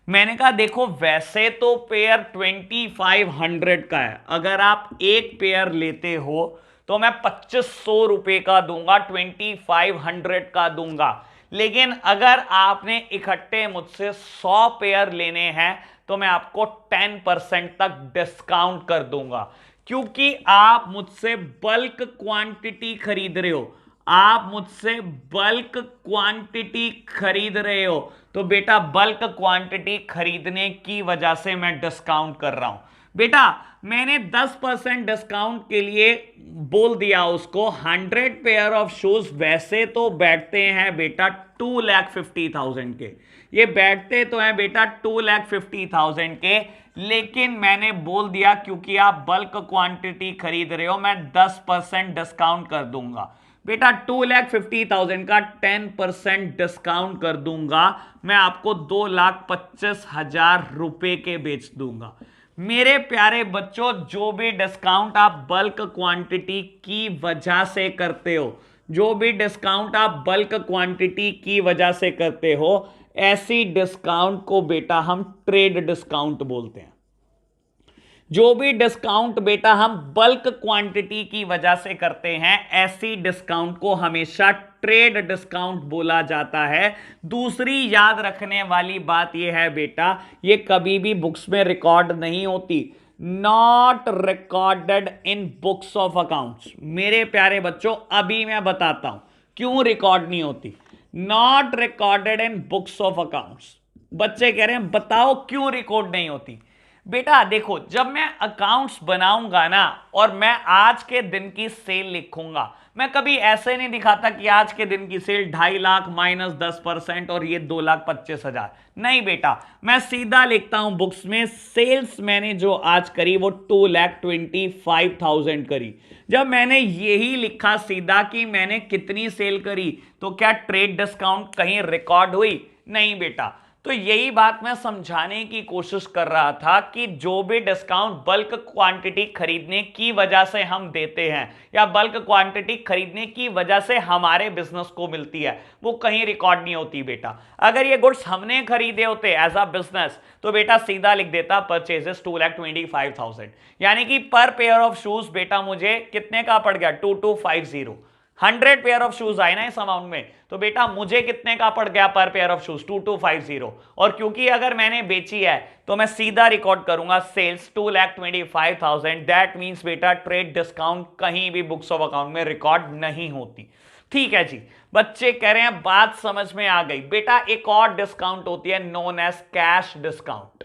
मैंने कहा देखो वैसे तो पेयर 2500 का है, अगर आप एक पेयर लेते हो तो मैं 2500 रुपए का दूंगा, 2500 का दूंगा। लेकिन अगर आपने इकट्ठे मुझसे 100 पेयर लेने हैं तो मैं आपको 10% तक डिस्काउंट कर दूंगा, क्योंकि आप मुझसे बल्क क्वांटिटी खरीद रहे हो, आप मुझसे बल्क क्वांटिटी खरीद रहे हो, तो बेटा बल्क क्वांटिटी खरीदने की वजह से मैं डिस्काउंट कर रहा हूं। बेटा मैंने 10% डिस्काउंट के लिए बोल दिया उसको। 100 पेयर ऑफ शूज वैसे तो बैठते हैं बेटा 2,50,000 के, ये बैठते तो हैं बेटा 2,50,000 के, लेकिन मैंने बोल दिया क्योंकि आप बल्क क्वांटिटी खरीद रहे हो, मैं 10% डिस्काउंट कर दूंगा। बेटा 2,50,000 का 10% डिस्काउंट कर दूंगा, मैं आपको 2,25,000 रुपए के बेच दूंगा। मेरे प्यारे बच्चों जो भी डिस्काउंट आप बल्क क्वांटिटी की वजह से करते हो, जो भी डिस्काउंट आप बल्क क्वांटिटी की वजह से करते हो, ऐसी डिस्काउंट को बेटा हम ट्रेड डिस्काउंट बोलते हैं। जो भी डिस्काउंट बेटा हम बल्क क्वांटिटी की वजह से करते हैं, ऐसी डिस्काउंट को हमेशा ट्रेड डिस्काउंट बोला जाता है। दूसरी याद रखने वाली बात यह है बेटा, ये कभी भी बुक्स में रिकॉर्ड नहीं होती, not recorded in books of accounts. मेरे प्यारे बच्चों, अभी मैं बताता हूं क्यों रिकॉर्ड नहीं होती। Not recorded in books of accounts. बच्चे कह रहे हैं बताओ क्यों रिकॉर्ड नहीं होती। बेटा देखो, जब मैं अकाउंट्स बनाऊंगा ना और मैं आज के दिन की सेल लिखूंगा, मैं कभी ऐसे नहीं दिखाता कि आज के दिन की सेल 2.5 लाख माइनस 10% और ये 2,25,000। नहीं बेटा, मैं सीधा लिखता हूं बुक्स में, सेल्स मैंने जो आज करी वो 2,25,000 करी। जब मैंने यही लिखा सीधा कि मैंने कितनी सेल करी, तो क्या ट्रेड डिस्काउंट कहीं रिकॉर्ड हुई? नहीं बेटा। तो यही बात मैं समझाने की कोशिश कर रहा था कि जो भी डिस्काउंट बल्क क्वांटिटी खरीदने की वजह से हम देते हैं या बल्क क्वांटिटी खरीदने की वजह से हमारे बिजनेस को मिलती है, वो कहीं रिकॉर्ड नहीं होती बेटा। अगर ये गुड्स हमने खरीदे होते एज अ बिजनेस, तो बेटा सीधा लिख देता परचेजेस 2,25,000, यानी कि पर पेयर ऑफ शूज बेटा मुझे कितने का पड़ गया? 2,250। 100 पेयर ऑफ शूज आए ना इस अमाउंट में, तो बेटा मुझे कितने का पड़ गया पर पेयर ऑफ शूज? 2,250। और क्योंकि अगर मैंने बेची है तो मैं सीधा रिकॉर्ड करूंगा सेल्स 2,25,000। दैट मींस बेटा ट्रेड डिस्काउंट कहीं भी बुक्स ऑफ अकाउंट में रिकॉर्ड नहीं होती। ठीक है जी, बच्चे कह रहे हैं बात समझ में आ गई। बेटा एक और डिस्काउंट होती है नोन एज कैश डिस्काउंट।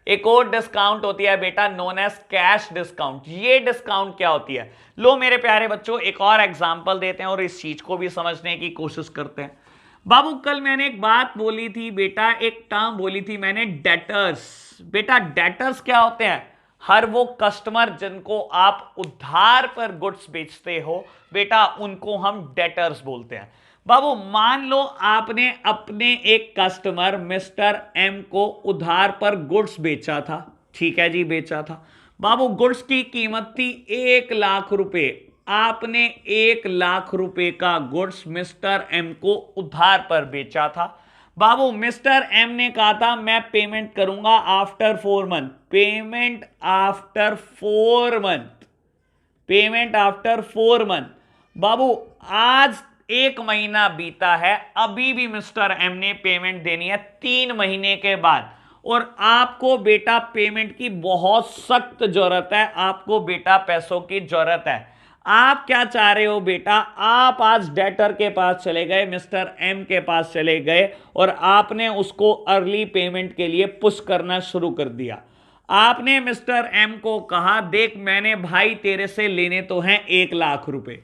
एक और डिस्काउंट होती है बेटा नोन एज कैश डिस्काउंट। ये डिस्काउंट क्या होती है? लो मेरे प्यारे बच्चों, एक और एग्जांपल देते हैं और इस चीज को भी समझने की कोशिश करते हैं। बाबू कल मैंने एक बात बोली थी बेटा, एक टर्म बोली थी मैंने, डेटर्स। बेटा डेटर्स क्या होते हैं? हर वो कस्टमर जिनको आप उधार पर गुड्स बेचते हो बेटा, उनको हम डेटर्स बोलते हैं। बाबू मान लो आपने अपने एक कस्टमर मिस्टर एम को उधार पर गुड्स बेचा था। ठीक है जी, बेचा था। बाबू गुड्स की कीमत थी 1,00,000 रुपए। आपने 1,00,000 रुपए का गुड्स मिस्टर एम को उधार पर बेचा था। बाबू मिस्टर एम ने कहा था मैं पेमेंट करूंगा after 4 month. Payment after 4 month. Payment after 4 month. बाबू आज 1 महीना बीता है, अभी भी मिस्टर एम ने पेमेंट देनी है 3 महीने के बाद, और आपको बेटा पेमेंट की बहुत सख्त जरूरत है। आपको बेटा पैसों की जरूरत है। आप क्या चाह रहे हो बेटा? आप आज डेटर के पास चले गए, मिस्टर एम के पास चले गए और आपने उसको अर्ली पेमेंट के लिए पुश करना शुरू कर दिया। आपने मिस्टर एम को कहा देख मैंने भाई तेरे से लेने तो हैं 1,00,000 रुपए,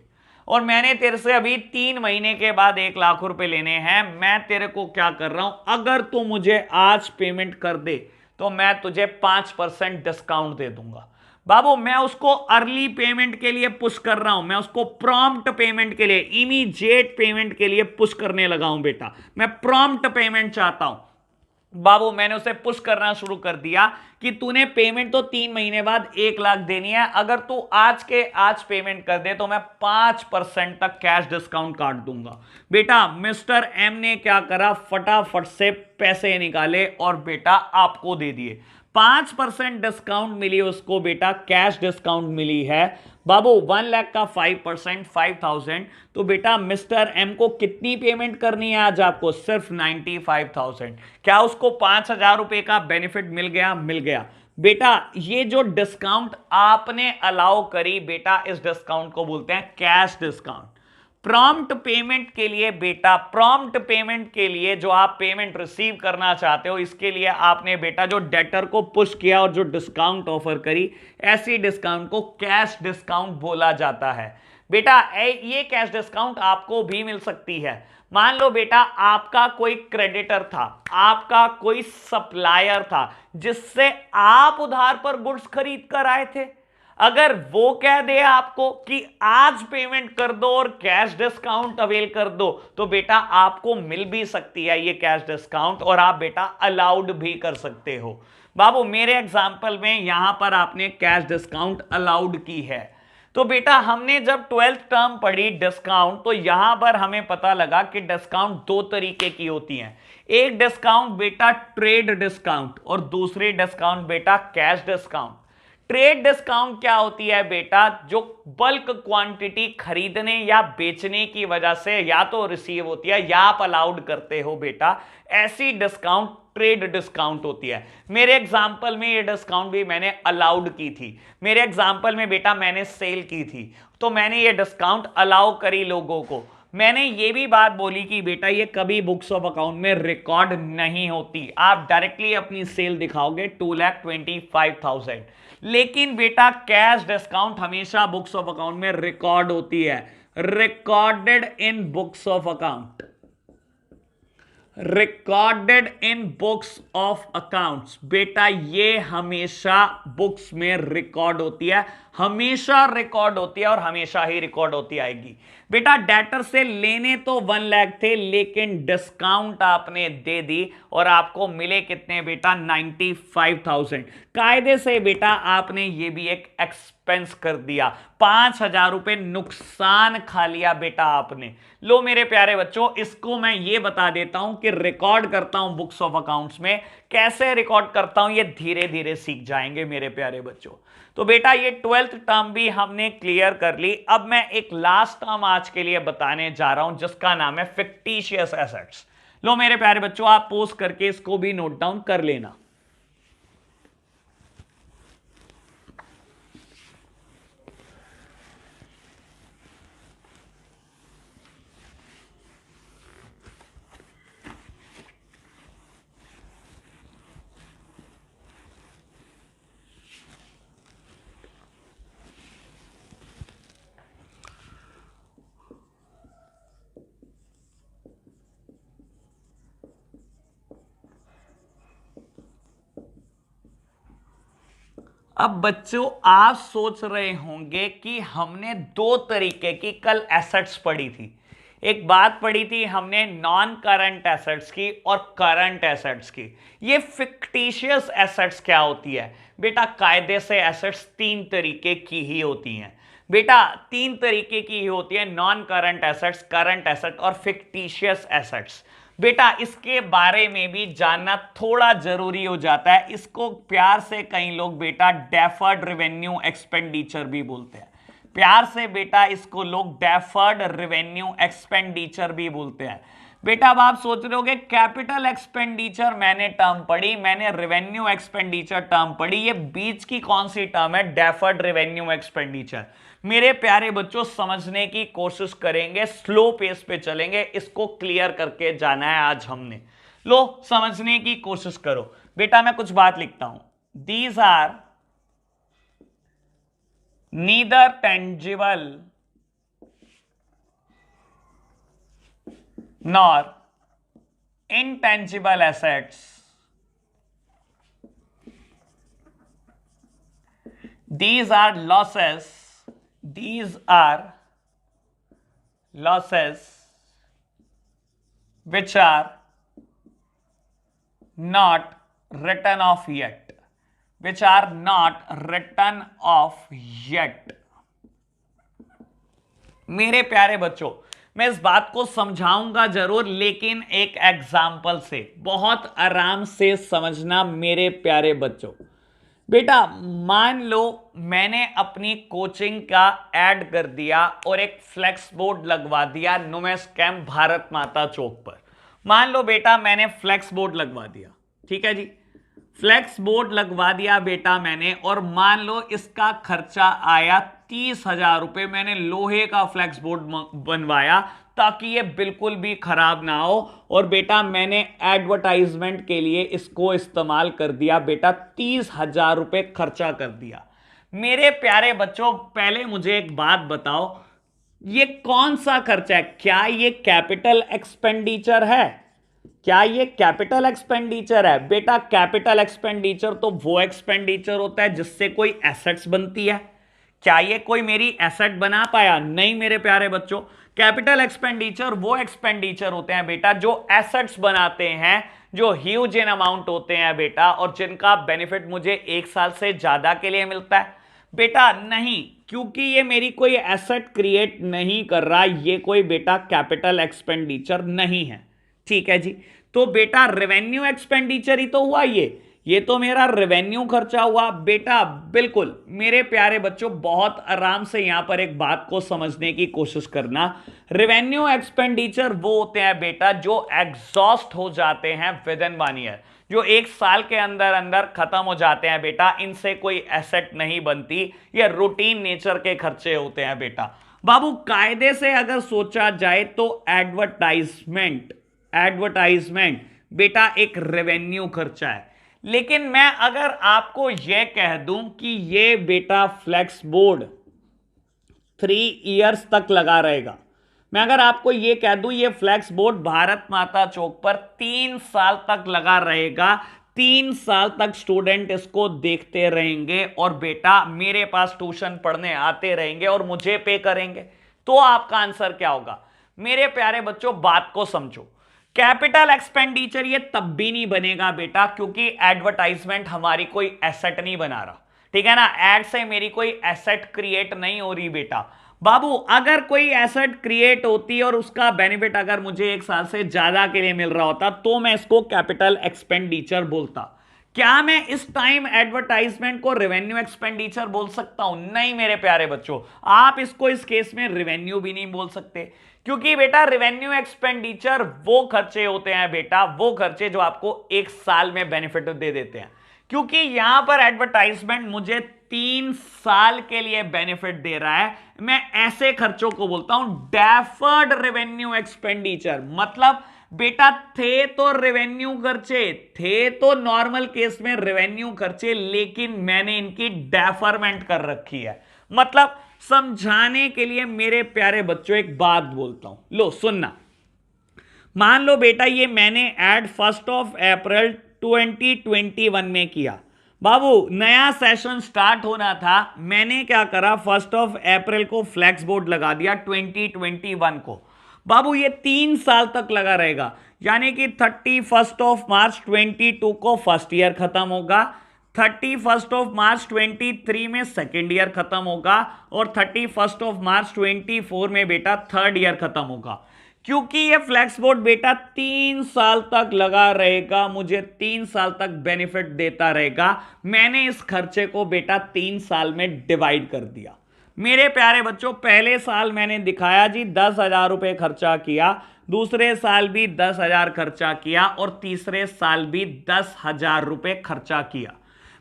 और मैंने तेरे से अभी 3 महीने के बाद 1,00,000 रुपए लेने हैं। मैं तेरे को क्या कर रहा हूं, अगर तू मुझे आज पेमेंट कर दे तो मैं तुझे 5% डिस्काउंट दे दूंगा। बाबू मैं उसको अर्ली पेमेंट के लिए पुश कर रहा हूं, मैं उसको प्रॉम्प्ट पेमेंट के लिए, इमीडिएट पेमेंट के लिए पुश करने लगा हूं बेटा। मैं प्रॉम्प्ट पेमेंट चाहता हूं। बाबू मैंने उसे पुश करना शुरू कर दिया कि तूने पेमेंट तो 3 महीने बाद 1,00,000 देनी है, अगर तू आज के आज पेमेंट कर दे तो मैं 5% तक कैश डिस्काउंट काट दूंगा। बेटा मिस्टर एम ने क्या करा, फटाफट से पैसे निकाले और बेटा आपको दे दिए। 5% डिस्काउंट मिली उसको बेटा, कैश डिस्काउंट मिली है। बाबू 1,00,000 का 5% 5,000, तो बेटा मिस्टर एम को कितनी पेमेंट करनी है आज आपको? सिर्फ 95,000। क्या उसको 5,000 रुपए का बेनिफिट मिल गया? मिल गया। बेटा ये जो डिस्काउंट आपने अलाउ करी बेटा, इस डिस्काउंट को बोलते हैं कैश डिस्काउंट। प्रॉम्प्ट पेमेंट के लिए बेटा, प्रॉम्प्ट पेमेंट के लिए जो आप पेमेंट रिसीव करना चाहते हो, इसके लिए आपने बेटा जो डेटर को पुश किया और जो डिस्काउंट ऑफर करी, ऐसी डिस्काउंट को कैश डिस्काउंट बोला जाता है। बेटा ये कैश डिस्काउंट आपको भी मिल सकती है। मान लो बेटा आपका कोई क्रेडिटर था, आपका कोई सप्लायर था जिससे आप उधार पर गुड्स खरीद कर आए थे, अगर वो कह दे आपको कि आज पेमेंट कर दो और कैश डिस्काउंट अवेल कर दो, तो बेटा आपको मिल भी सकती है ये कैश डिस्काउंट और आप बेटा अलाउड भी कर सकते हो। बाबू मेरे एग्जांपल में यहां पर आपने कैश डिस्काउंट अलाउड की है, तो तो बेटा हमने जब 12th टर्म पढ़ी डिस्काउंट, तो यहां पर हमें पता लगा कि डिस्काउंट दो तरीके की होती हैं। एक डिस्काउंट बेटा ट्रेड डिस्काउंट और दूसरी डिस्काउंट बेटा कैश डिस्काउंट। ट्रेड डिस्काउंट क्या होती है बेटा, जो बल्क क्वांटिटी खरीदने या बेचने की वजह से या तो रिसीव होती है या आप अलाउड करते हो बेटा, ऐसी डिस्काउंट ट्रेड डिस्काउंट होती है। मेरे एग्जांपल में ये डिस्काउंट भी मैंने अलाउड की थी, मेरे एग्जांपल में बेटा मैंने सेल की थी, तो मैंने ये डिस्काउंट अलाउ करी लोगों को। मैंने ये भी बात बोली कि बेटा ये कभी बुक्स ऑफ अकाउंट में रिकॉर्ड नहीं होती, आप डायरेक्टली अपनी सेल दिखाओगे 2,25,000, लेकिन बेटा कैश डिस्काउंट हमेशा बुक्स ऑफ अकाउंट में रिकॉर्ड होती है, recorded in books of account, recorded in books of accounts. बेटा ये हमेशा बुक्स में रिकॉर्ड होती है, हमेशा रिकॉर्ड होती है और हमेशा ही रिकॉर्ड होती आएगी। बेटा डेटर से लेने तो 1 लाख थे, लेकिन डिस्काउंट आपने दे दी और आपको मिले कितने बेटा 95,000। कायदे से बेटा आपने ये भी एक एक्सपेंस कर दिया, 5,000 रुपए नुकसान खा लिया बेटा आपने। लो मेरे प्यारे बच्चों, इसको मैं ये बता देता हूं कि रिकॉर्ड करता हूं बुक्स ऑफ अकाउंट्स में, कैसे रिकॉर्ड करता हूं ये धीरे धीरे सीख जाएंगे मेरे प्यारे बच्चों। तो बेटा ये 12th टर्म भी हमने क्लियर कर ली। अब मैं एक लास्ट टर्म आज के लिए बताने जा रहा हूं जिसका नाम है फिक्टिशियस एसेट्स। लो मेरे प्यारे बच्चों, आप पोस्ट करके इसको भी नोट डाउन कर लेना। अब बच्चों आप सोच रहे होंगे कि हमने दो तरीके की कल एसेट्स पढ़ी थी, एक बात पढ़ी थी हमने नॉन करंट एसेट्स की और करंट एसेट्स की। ये फिक्टिशियस एसेट्स क्या होती है बेटा, कायदे से एसेट्स तीन तरीके की ही होती हैं बेटा, तीन तरीके की ही होती है, non current assets, current asset और फिक्टिशियस एसेट्स। बेटा इसके बारे में भी जानना थोड़ा जरूरी हो जाता है, इसको प्यार से कई लोग बेटा डेफर्ड रेवेन्यू एक्सपेंडिचर भी बोलते हैं, प्यार से बेटा इसको लोग डेफर्ड रेवेन्यू एक्सपेंडिचर भी बोलते हैं। बेटा अब आप सोच रहे होगे कैपिटल एक्सपेंडिचर मैंने टर्म पढ़ी, मैंने रेवेन्यू एक्सपेंडिचर टर्म पढ़ी, ये बीच की कौन सी टर्म है डेफर्ड रेवेन्यू एक्सपेंडिचर। मेरे प्यारे बच्चों समझने की कोशिश करेंगे, स्लो पेस पे चलेंगे, इसको क्लियर करके जाना है आज हमने। लो समझने की कोशिश करो बेटा, मैं कुछ बात लिखता हूं, these are neither tangible nor intangible assets. These are losses. These are losses which are not written off yet. Which are not written off yet. मेरे प्यारे बच्चों मैं इस बात को समझाऊंगा जरूर, लेकिन एक एग्जाम्पल से, बहुत आराम से समझना मेरे प्यारे बच्चों। बेटा मान लो मैंने अपनी कोचिंग का ऐड कर दिया और एक फ्लेक्स बोर्ड लगवा दिया नुमेस कैंप भारत माता चौक पर। मान लो बेटा मैंने फ्लेक्स बोर्ड लगवा दिया, ठीक है जी, फ्लेक्स बोर्ड लगवा दिया बेटा मैंने, और मान लो इसका खर्चा आया 30,000 रुपए। मैंने लोहे का फ्लेक्स बोर्ड बनवाया ताकि ये बिल्कुल भी खराब ना हो, और बेटा मैंने एडवर्टाइजमेंट के लिए इसको इस्तेमाल कर दिया बेटा, 30,000 रुपए खर्चा कर दिया। मेरे प्यारे बच्चों पहले मुझे एक बात बताओ, ये कौन सा खर्चा है? क्या ये कैपिटल एक्सपेंडिचर है? क्या ये कैपिटल एक्सपेंडिचर है? बेटा कैपिटल एक्सपेंडिचर तो वो एक्सपेंडिचर होता है जिससे कोई एसेट्स बनती है। क्या ये कोई मेरी एसेट बना पाया? नहीं मेरे प्यारे बच्चों, कैपिटल एक्सपेंडिचर वो एक्सपेंडिचर होते हैं बेटा जो एसेट्स बनाते हैं, जो ह्यूज इन अमाउंट होते हैं बेटा, और जिनका बेनिफिट मुझे 1 साल से ज्यादा के लिए मिलता है। बेटा नहीं, क्योंकि ये मेरी कोई एसेट क्रिएट नहीं कर रहा, ये कोई बेटा कैपिटल एक्सपेंडिचर नहीं है। ठीक है जी, तो बेटा रेवेन्यू एक्सपेंडिचर ही तो हुआ ये तो मेरा रेवेन्यू खर्चा हुआ बेटा। बिल्कुल मेरे प्यारे बच्चों, बहुत आराम से यहां पर एक बात को समझने की कोशिश करना। रेवेन्यू एक्सपेंडिचर वो होते हैं बेटा जो एग्जॉस्ट हो जाते हैं विद इन 1 ईयर, जो 1 साल के अंदर अंदर खत्म हो जाते हैं बेटा, इनसे कोई एसेट नहीं बनती, ये रूटीन नेचर के खर्चे होते हैं बेटा। बाबू कायदे से अगर सोचा जाए तो एडवर्टाइजमेंट बेटा एक रेवेन्यू खर्चा है। लेकिन मैं अगर आपको यह कह दूं कि ये बेटा फ्लेक्स बोर्ड 3 इयर्स तक लगा रहेगा, मैं अगर आपको यह कह दूं ये फ्लेक्स बोर्ड भारत माता चौक पर 3 साल तक लगा रहेगा, 3 साल तक स्टूडेंट इसको देखते रहेंगे और बेटा मेरे पास ट्यूशन पढ़ने आते रहेंगे और मुझे पे करेंगे, तो आपका आंसर क्या होगा? मेरे प्यारे बच्चों बात को समझो, कैपिटल एक्सपेंडिचर ये तब भी नहीं बनेगा बेटा क्योंकि एडवर्टाइजमेंट हमारी कोई एसेट नहीं बना रहा, ठीक है ना, एड से मेरी कोई एसेट क्रिएट नहीं हो रही बेटा। बाबू अगर कोई एसेट क्रिएट होती और उसका बेनिफिट अगर मुझे 1 साल से ज्यादा के लिए मिल रहा होता तो मैं इसको कैपिटल एक्सपेंडिचर बोलता। क्या मैं इस टाइम एडवर्टाइजमेंट को रेवेन्यू एक्सपेंडिचर बोल सकता हूं? नहीं मेरे प्यारे बच्चों, आप इसको इस केस में रेवेन्यू भी नहीं बोल सकते, क्योंकि बेटा रेवेन्यू एक्सपेंडिचर वो खर्चे होते हैं बेटा, वो खर्चे जो आपको 1 साल में बेनिफिट दे देते हैं। क्योंकि यहां पर एडवर्टाइजमेंट मुझे 3 साल के लिए बेनिफिट दे रहा है, मैं ऐसे खर्चों को बोलता हूं डेफर्ड रेवेन्यू एक्सपेंडिचर। मतलब बेटा थे तो रेवेन्यू खर्चे, थे तो नॉर्मल केस में रेवेन्यू खर्चे, लेकिन मैंने इनकी डेफरमेंट कर रखी है। मतलब समझाने के लिए मेरे प्यारे बच्चों एक बात बोलता हूं, लो सुनना। मान लो बेटा ये मैंने ऐड 1 अप्रैल 2021 में किया, बाबू नया सेशन स्टार्ट होना था, मैंने क्या करा 1 अप्रैल को फ्लैक्स बोर्ड लगा दिया 2021 को। बाबू ये 3 साल तक लगा रहेगा, यानी कि 31 मार्च 22 को फर्स्ट ईयर खत्म होगा, 31 मार्च 23 में सेकेंड ईयर खत्म होगा और 31 मार्च 24 में बेटा थर्ड ईयर खत्म होगा। क्योंकि ये फ्लैक्स बोर्ड बेटा 3 साल तक लगा रहेगा, मुझे 3 साल तक बेनिफिट देता रहेगा, मैंने इस खर्चे को बेटा 3 साल में डिवाइड कर दिया। मेरे प्यारे बच्चों पहले साल मैंने दिखाया जी 10,000 रुपए खर्चा किया, दूसरे साल भी 10,000 खर्चा किया और तीसरे साल भी 10,000 रुपए खर्चा किया।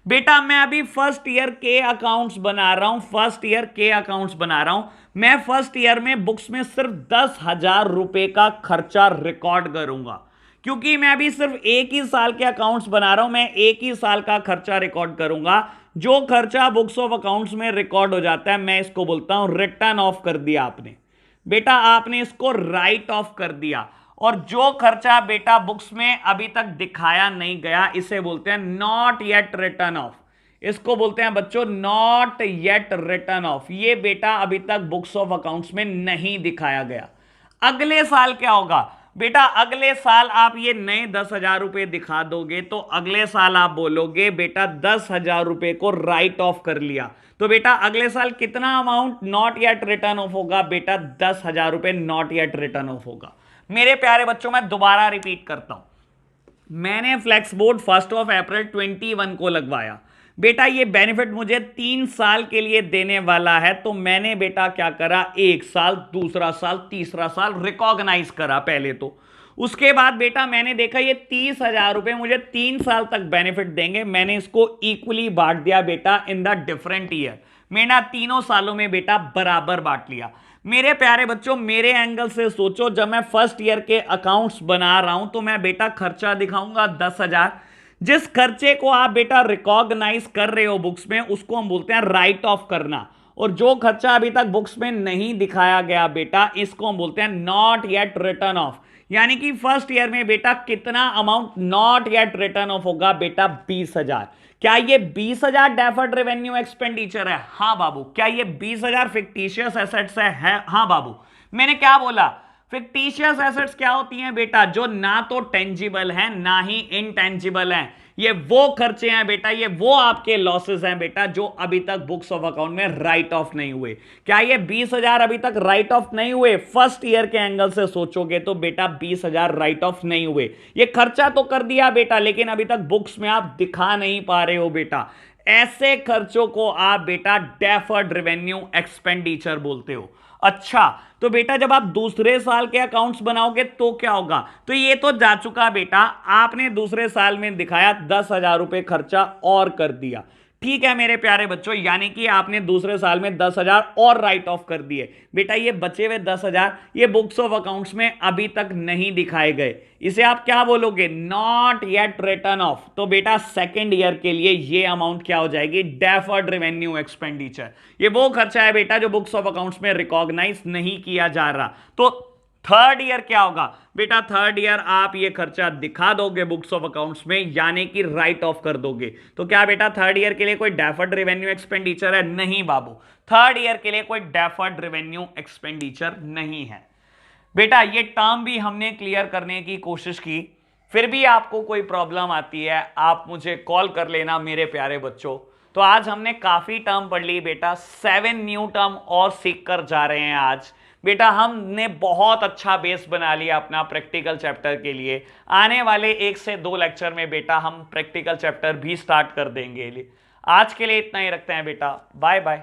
बेटा मैं अभी फर्स्ट ईयर के अकाउंट्स बना रहा हूं, मैं फर्स्ट ईयर में बुक्स में सिर्फ 10,000 रुपए का खर्चा रिकॉर्ड करूंगा, क्योंकि मैं अभी सिर्फ एक ही साल के अकाउंट्स बना रहा हूं, मैं एक ही साल का खर्चा रिकॉर्ड करूंगा। जो खर्चा बुक्स ऑफ अकाउंट्स में रिकॉर्ड हो जाता है मैं इसको बोलता हूं रिटर्न ऑफ कर दिया आपने, बेटा आपने इसको राइट ऑफ कर दिया। और जो खर्चा बेटा बुक्स में अभी तक दिखाया नहीं गया इसे बोलते हैं नॉट येट रिटर्न ऑफ, इसको बोलते हैं बच्चों नॉट येट रिटर्न ऑफ, ये बेटा अभी तक बुक्स ऑफ अकाउंट्स में नहीं दिखाया गया। अगले साल क्या होगा बेटा? अगले साल आप ये नए 10,000 रुपए दिखा दोगे तो अगले साल आप बोलोगे बेटा 10,000 रुपए को राइट ऑफ कर लिया, तो बेटा अगले साल कितना amount not yet return of होगा? बेटा 10,000 रुपए नॉट येट रिटर्न ऑफ होगा। मेरे प्यारे बच्चों मैं दोबारा रिपीट करता हूं, मैंने फ्लैक्स बोर्ड 1 अप्रैल 21 को लगवाया, बेटा ये बेनिफिट मुझे 3 साल के लिए देने वाला है, तो मैंने बेटा क्या करा 1 साल, दूसरा साल, तीसरा साल रिकॉग्नाइज करा पहले तो, उसके बाद बेटा मैंने देखा ये 30,000 रुपए मुझे 3 साल तक बेनिफिट देंगे, मैंने इसको इक्वली बांट दिया बेटा इन द डिफरेंट ईयर, मैंने तीनों सालों में बेटा बराबर बांट लिया। मेरे प्यारे बच्चों मेरे एंगल से सोचो, जब मैं फर्स्ट ईयर के अकाउंट्स बना रहा हूं तो मैं बेटा खर्चा दिखाऊंगा 10,000, जिस खर्चे को आप बेटा रिकॉग्नाइज कर रहे हो बुक्स में उसको हम बोलते हैं राइट ऑफ करना, और जो खर्चा अभी तक बुक्स में नहीं दिखाया गया बेटा इसको हम बोलते हैं नॉट येट रिटर्न ऑफ। यानी कि फर्स्ट ईयर में बेटा कितना amount not yet return of होगा? बेटा 20,000। क्या ये 20,000 डेफर्ड रेवेन्यू एक्सपेंडिचर है? हाँ बाबू। क्या ये 20,000 फिक्टिशियस एसेट्स है? हाँ बाबू। मैंने क्या बोला? फिक्टिशियस एसेट्स क्या होती हैं बेटा? जो ना तो टेंजिबल है ना ही इनटेंजिबल है। ये वो खर्चे हैं बेटा, ये वो आपके लॉसेस हैं बेटा जो अभी तक बुक्स ऑफ अकाउंट में राइट ऑफ नहीं हुए। क्या ये 20,000 अभी तक राइट ऑफ नहीं हुए? फर्स्ट ईयर के एंगल से सोचोगे तो बेटा 20,000 राइट ऑफ नहीं हुए। ये खर्चा तो कर दिया बेटा, लेकिन अभी तक बुक्स में आप दिखा नहीं पा रहे हो बेटा। ऐसे खर्चों को आप बेटा डेफर्ड रेवेन्यू एक्सपेंडिचर बोलते हो। अच्छा, तो बेटा जब आप दूसरे साल के अकाउंट्स बनाओगे तो क्या होगा? तो ये तो जा चुका बेटा, आपने दूसरे साल में दिखाया 10,000 रुपए खर्चा और कर दिया। ठीक है मेरे प्यारे बच्चों, यानी कि आपने दूसरे साल में 10,000 और राइट ऑफ कर दिए। बेटा ये बचे हुए 10,000 ये बुक्स ऑफ अकाउंट्स में अभी तक नहीं दिखाए गए। इसे आप क्या बोलोगे? Not yet return of. तो बेटा सेकेंड ईयर के लिए ये अमाउंट क्या हो जाएगी? Deferred revenue expenditure. ये वो खर्चा है बेटा जो बुक्स ऑफ अकाउंट्स में रिकॉग्नाइज नहीं किया जा रहा। तो थर्ड ईयर क्या होगा बेटा? थर्ड ईयर आप ये खर्चा दिखा दोगे बुक्स ऑफ अकाउंट्स में, यानी कि राइट ऑफ कर दोगे। तो क्या बेटा थर्ड ईयर के लिए कोई डेफर्ड रेवेन्यू एक्सपेंडिचर है? नहीं बाबू, थर्ड ईयर के लिए कोई डेफर्ड रेवेन्यू एक्सपेंडिचर नहीं है। बेटा ये टर्म भी हमने क्लियर करने की कोशिश की, फिर भी आपको कोई प्रॉब्लम आती है आप मुझे कॉल कर लेना मेरे प्यारे बच्चों। तो आज हमने काफी टर्म पढ़ ली बेटा, 7 न्यू टर्म और सीख कर जा रहे हैं आज। बेटा हमने बहुत अच्छा बेस बना लिया अपना प्रैक्टिकल चैप्टर के लिए। आने वाले 1 से 2 लेक्चर में बेटा हम प्रैक्टिकल चैप्टर भी स्टार्ट कर देंगे। आज के लिए इतना ही रखते हैं बेटा, बाय बाय।